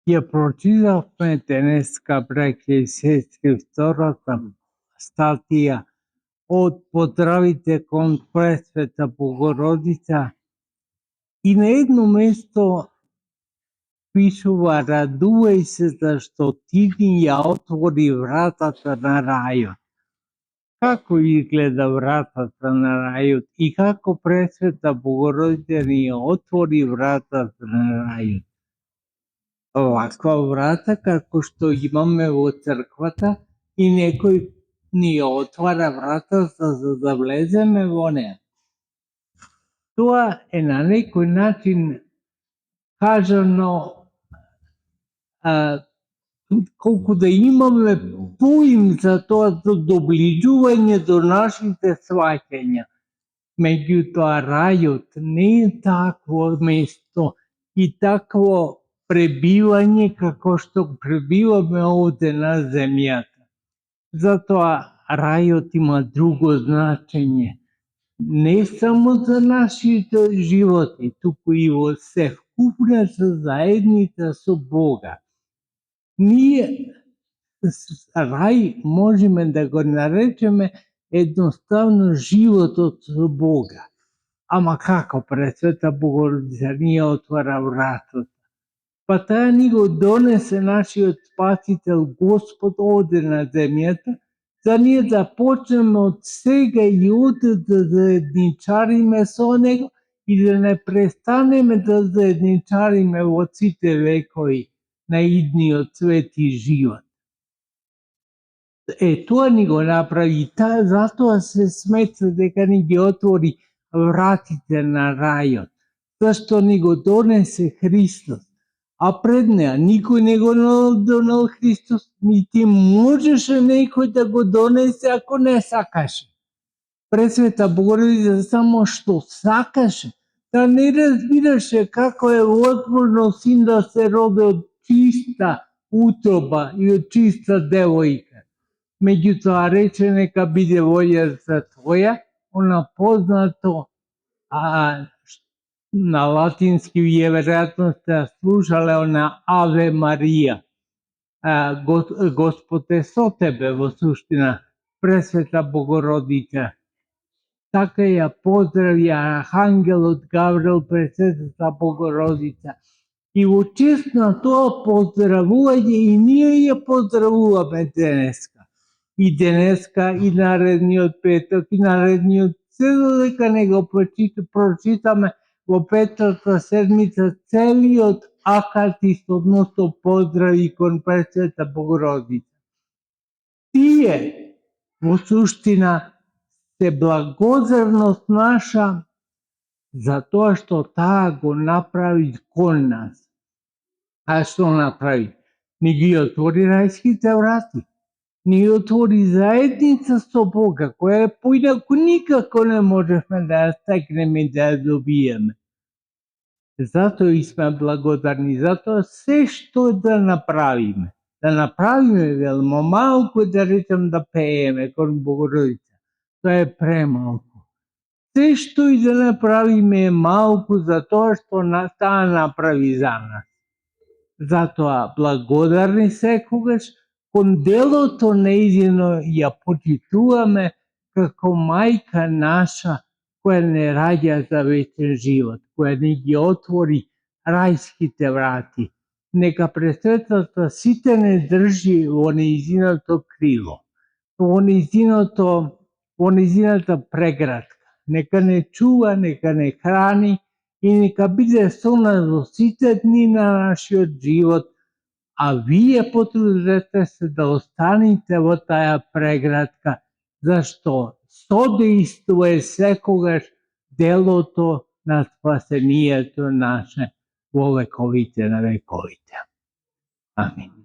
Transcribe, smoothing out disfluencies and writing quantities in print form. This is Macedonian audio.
Ја прочитавме денеска, браќа и сестри, втората статија од поздравите кон Пресвета Богородица и на едно место пишува: радувај се зашто ти ни ја отвори вратата на рајот. Како изгледа вратата на рајот и како Пресвета Богородица ни ја отвори вратата на рајот? Ваква врата како што имаме во црквата и некој ни ја отвара вратата за да влеземе во неа. Тоа е на некој начин кажано колку да имаме поим за тоа доближување до нашите сваќања. Меѓутоа, рајот не е такво место и такво пребивање како што пребиваме овде на земјата. Затоа рајот има друго значење. Не само за нашите животи, туку и во совкупната заедница со Бога. Ние рај можеме да го наречеме едноставно животот со Бога. Ама како Пресвета Богородица ни ја отвара вратата? Па таа ни го донесе нашиот Спасител Господ овде на земјата, за ние да почнеме од сега и оде да заедничариме со Него и да не престанеме да заедничариме во сите векови на идниот свет и живот. Тоа ни го направи, затоа се смета дека ни ги отвори вратите на рајот, зашто ни го донесе Христос. А пред неа никој не го донел Христос, нити можеше некој да го донесе ако не сакаше. Пресвета Богородица само што сакаше, да не разбираше како е возможно син да се роди од чиста утроба и од чиста девојка. Меѓутоа рече нека биде волјата твоја, она познато на латински вие веројатно сте слушале она Аве Марија. Господ е со тебе во суштина, Пресвета Богородица. Така ја поздрави архангелот Гаврил Пресветата Богородица. И во чест на тоа поздравување и ние ја поздравуваме денеска. И денеска, и наредниот петок, и наредниот, се додека не го прочитаме во петата седмица целиот акатист, односно поздрави кон Пресвета Богородица. Тие, во суштина, се благодарност наша за тоа што таа го направи кон нас. А што направи? Ни ги отвори рајските врати. Ни отвори заедница со Бога, која поинаку никако не можевме да ја стекнеме и да ја добиеме. Затоа и сме благодарни, затоа се што да направиме, велмо малку да речем да пееме кон Богородица, тоа е премалку. Се што и да направиме е малку за тоа што таа направи за нас. Затоа благодарни секогаш, кон делото нејзино ја почитуваме како мајка наша која не раѓа за вечен живот, која ни ги отвори рајските врати. Нека Пресветата сите не држи во нејзиното крило, во нејзината прегратка. Нека не чува, нека не храни и нека биде со нас во сите дни на нашиот живот, а вие потрудете се да останете во таа прегратка, зашто содействува секогаш делото на спасението наше во вековите на вековите. Амин.